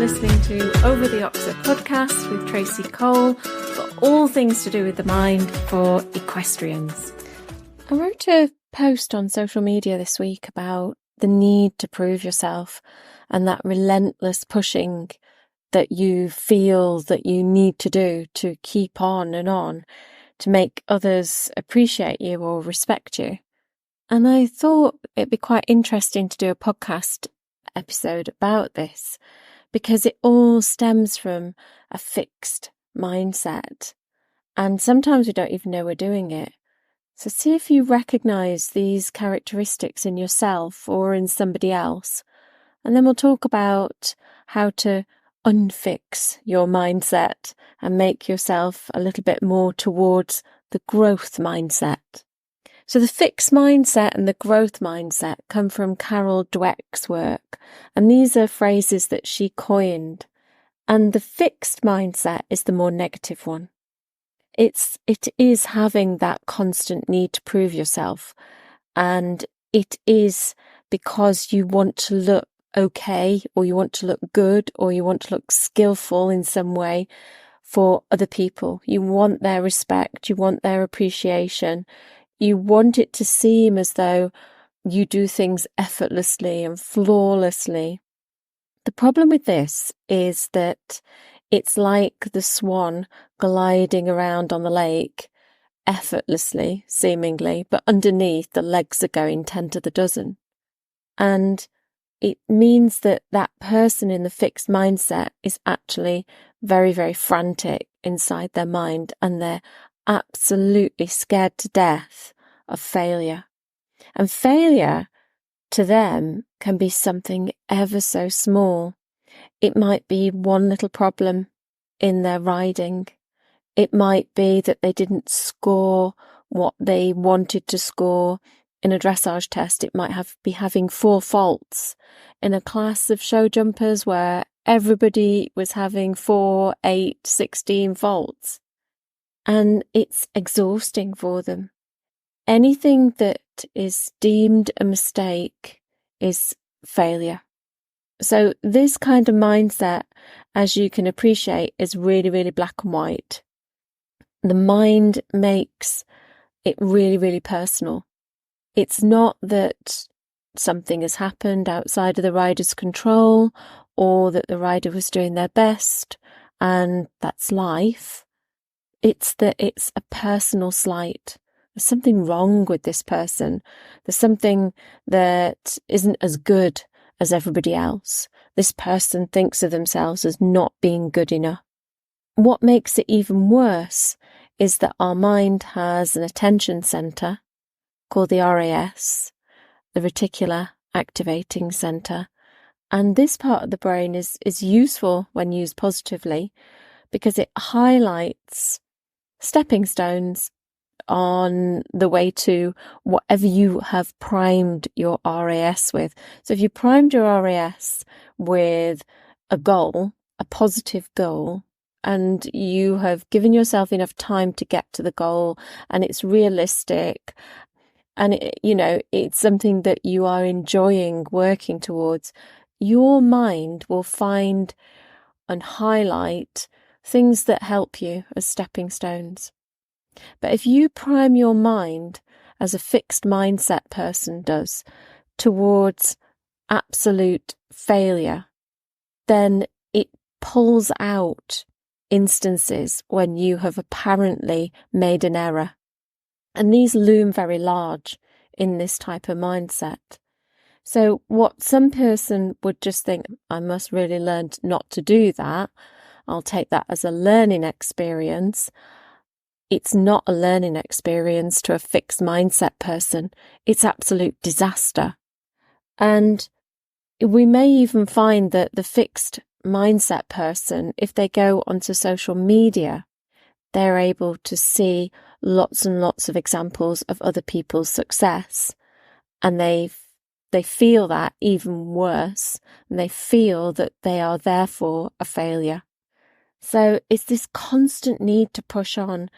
listening to Over the Oxer podcast with Tracy Cole for all things to do with the mind for equestrians. I wrote a post on social media this week about the need to prove yourself and that relentless pushing that you feel that you need to do to keep on and on to make others appreciate you or respect you. And I thought it'd be quite interesting to do a podcast episode about this because it all stems from a fixed mindset. And sometimes we don't even know we're doing it. So see if you recognise these characteristics in yourself or in somebody else. And then we'll talk about how to unfix your mindset and make yourself a little bit more towards the growth mindset. So the fixed mindset and the growth mindset come from Carol Dweck's work, and these are phrases that she coined. And the fixed mindset is the more negative one. It is having that constant need to prove yourself, and it is because you want to look okay, or you want to look good, or you want to look skillful in some way for other people. You want their respect, you want their appreciation. You want it to seem as though you do things effortlessly and flawlessly. The problem with this is that it's like the swan gliding around on the lake effortlessly, seemingly, but underneath the legs are going 10 to the dozen. And it means that that person in the fixed mindset is actually very, very frantic inside their mind, and they're absolutely scared to death of failure. And failure to them can be something ever so small. It might be one little problem in their riding. It might be that they didn't score what they wanted to score in a dressage test. It might be having 4 faults in a class of show jumpers where everybody was having 4, 8, 16 faults. And it's exhausting for them. Anything that is deemed a mistake is failure. So this kind of mindset, as you can appreciate, is really, really black and white. The mind makes it really, really personal. It's not that something has happened outside of the rider's control or that the rider was doing their best and that's life. It's that it's a personal slight. There's something wrong with this person. There's something that isn't as good as everybody else. This person thinks of themselves as not being good enough. What makes it even worse is that our mind has an attention centre called the RAS, the reticular activating centre. And this part of the brain is useful when used positively because it highlights stepping stones on the way to whatever you have primed your RAS with. So if you primed your RAS with a goal, a positive goal, and you have given yourself enough time to get to the goal and it's realistic and it's something that you are enjoying working towards, your mind will find and highlight things that help you as stepping stones. But if you prime your mind, as a fixed mindset person does, towards absolute failure, then it pulls out instances when you have apparently made an error. And these loom very large in this type of mindset. So what some person would just think, I must really learn not to do that. I'll take that as a learning experience. It's not a learning experience to a fixed mindset person. It's absolute disaster. And we may even find that the fixed mindset person, if they go onto social media, they're able to see lots and lots of examples of other people's success. And they feel that even worse. And they feel that they are therefore a failure. So it's this constant need to push on,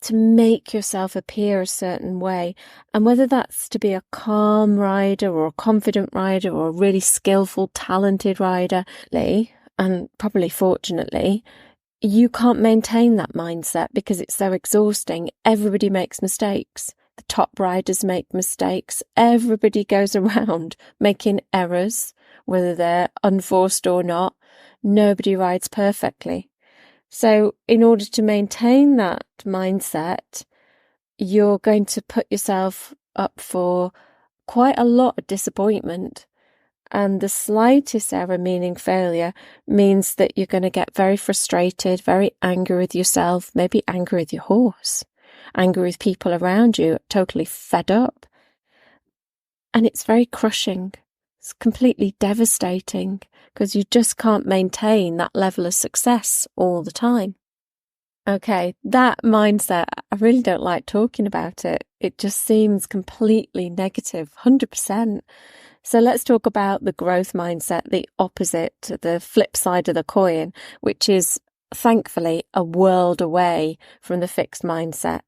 to make yourself appear a certain way. And whether that's to be a calm rider or a confident rider or a really skillful, talented rider, and probably fortunately, you can't maintain that mindset because it's so exhausting. Everybody makes mistakes. The top riders make mistakes. Everybody goes around making errors, whether they're unforced or not. Nobody rides perfectly. So in order to maintain that mindset, you're going to put yourself up for quite a lot of disappointment. And the slightest error, meaning failure, means that you're going to get very frustrated, very angry with yourself, maybe angry with your horse, angry with people around you, totally fed up. And it's very crushing. It's completely devastating because you just can't maintain that level of success all the time. Okay, that mindset, I really don't like talking about it. It just seems completely negative, 100%. So let's talk about the growth mindset, the opposite, the flip side of the coin, which is thankfully a world away from the fixed mindset.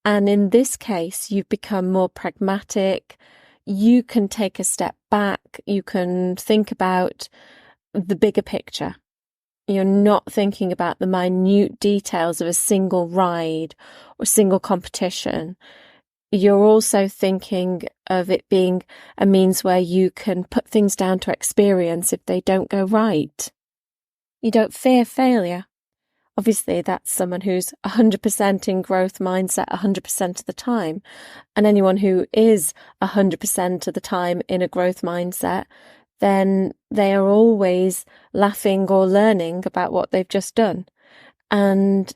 And in this case, you've become more pragmatic. You can take a step back. You can think about the bigger picture. You're not thinking about the minute details of a single ride or single competition. You're also thinking of it being a means where you can put things down to experience if they don't go right. You don't fear failure. Obviously, that's someone who's 100% in growth mindset 100% of the time. And anyone who is 100% of the time in a growth mindset, then they are always laughing or learning about what they've just done. And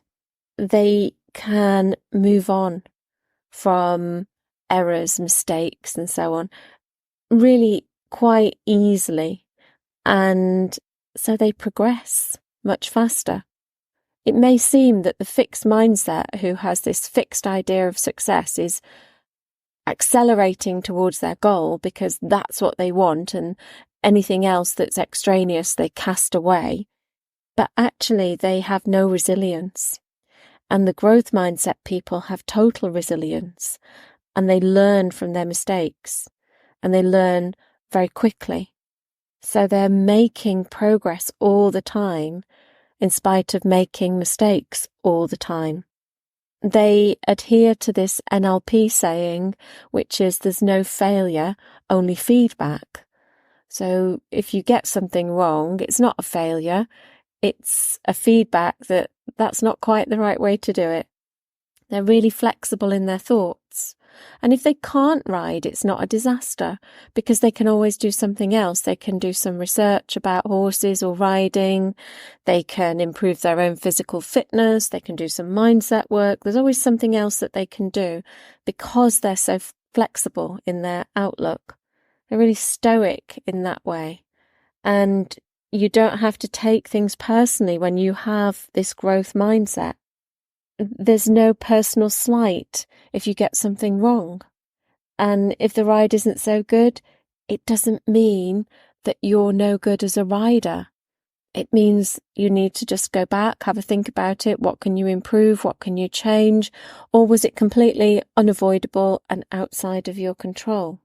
they can move on from errors, mistakes, and so on, really quite easily. And so they progress much faster. It may seem that the fixed mindset who has this fixed idea of success is accelerating towards their goal because that's what they want, and anything else that's extraneous they cast away. But actually they have no resilience. And the growth mindset people have total resilience, and they learn from their mistakes, and they learn very quickly. So they're making progress all the time, in spite of making mistakes all the time. They adhere to this NLP saying, which is there's no failure, only feedback. So if you get something wrong, it's not a failure. It's a feedback that that's not quite the right way to do it. They're really flexible in their thoughts. And if they can't ride, it's not a disaster because they can always do something else. They can do some research about horses or riding. They can improve their own physical fitness. They can do some mindset work. There's always something else that they can do because they're so flexible in their outlook. They're really stoic in that way. And you don't have to take things personally when you have this growth mindset. There's no personal slight if you get something wrong. And if the ride isn't so good, it doesn't mean that you're no good as a rider. It means you need to just go back, have a think about it. What can you improve? What can you change? Or was it completely unavoidable and outside of your control?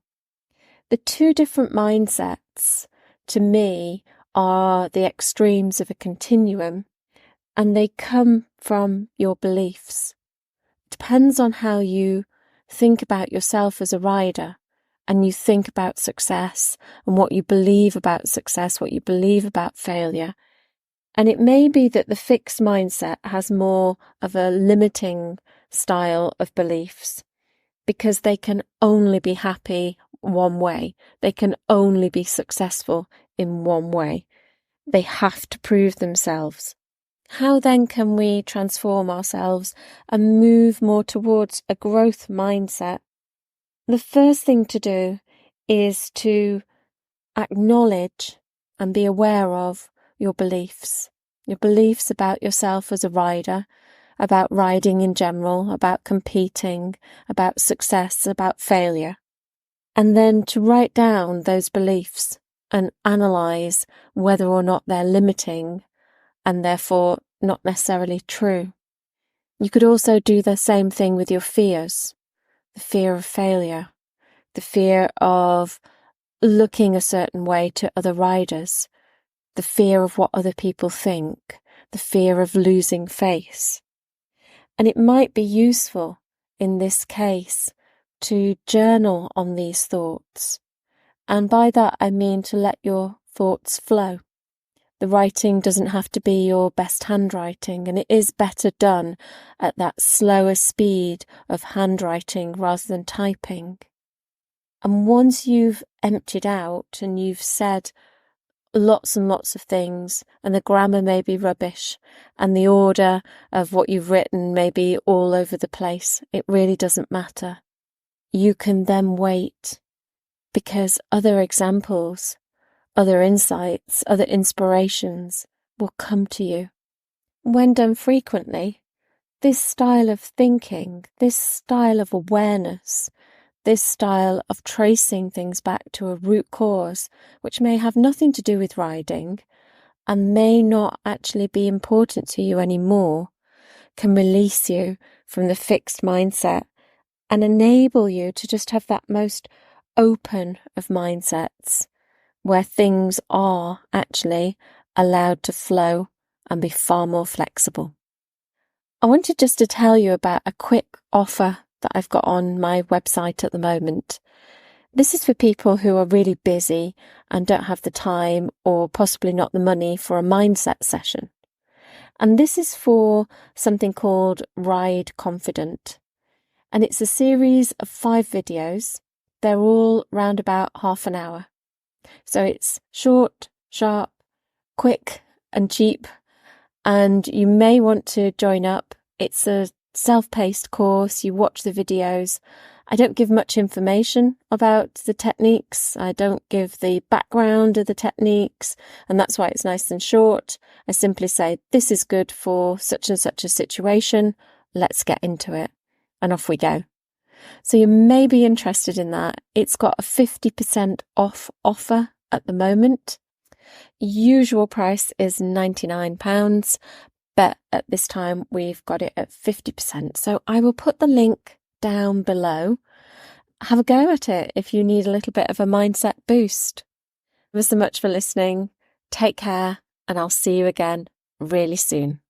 The two different mindsets, to me, are the extremes of a continuum, and they come from your beliefs. It depends on how you think about yourself as a rider, and you think about success and what you believe about success, what you believe about failure. And it may be that the fixed mindset has more of a limiting style of beliefs because they can only be happy one way. They can only be successful in one way. They have to prove themselves. How then can we transform ourselves and move more towards a growth mindset? The first thing to do is to acknowledge and be aware of your beliefs about yourself as a rider, about riding in general, about competing, about success, about failure. And then to write down those beliefs and analyse whether or not they're limiting and therefore not necessarily true. You could also do the same thing with your fears, the fear of failure, the fear of looking a certain way to other riders. the fear of what other people think, the fear of losing face. And it might be useful in this case to journal on these thoughts. And by that, I mean to let your thoughts flow. The writing doesn't have to be your best handwriting, and it is better done at that slower speed of handwriting rather than typing. And once you've emptied out and you've said lots and lots of things, and the grammar may be rubbish, and the order of what you've written may be all over the place, it really doesn't matter. You can then wait, because other examples, other insights, other inspirations will come to you. When done frequently, this style of thinking, this style of awareness, this style of tracing things back to a root cause, which may have nothing to do with riding and may not actually be important to you anymore, can release you from the fixed mindset and enable you to just have that most open of mindsets, where things are actually allowed to flow and be far more flexible. I wanted just to tell you about a quick offer that I've got on my website at the moment. This is for people who are really busy and don't have the time or possibly not the money for a mindset session. And this is for something called Ride Confident. And it's a series of 5 videos. They're all round about half an hour. So it's short, sharp, quick and cheap, and you may want to join up. It's a self-paced course. You watch the videos. I don't give much information about the techniques. I don't give the background of the techniques, and that's why it's nice and short. I simply say, this is good for such and such a situation. Let's get into it. And off we go. So you may be interested in that. It's got a 50% off offer at the moment. Usual price is £99, but at this time we've got it at 50%. So I will put the link down below. Have a go at it if you need a little bit of a mindset boost. Thank you so much for listening. Take care, and I'll see you again really soon.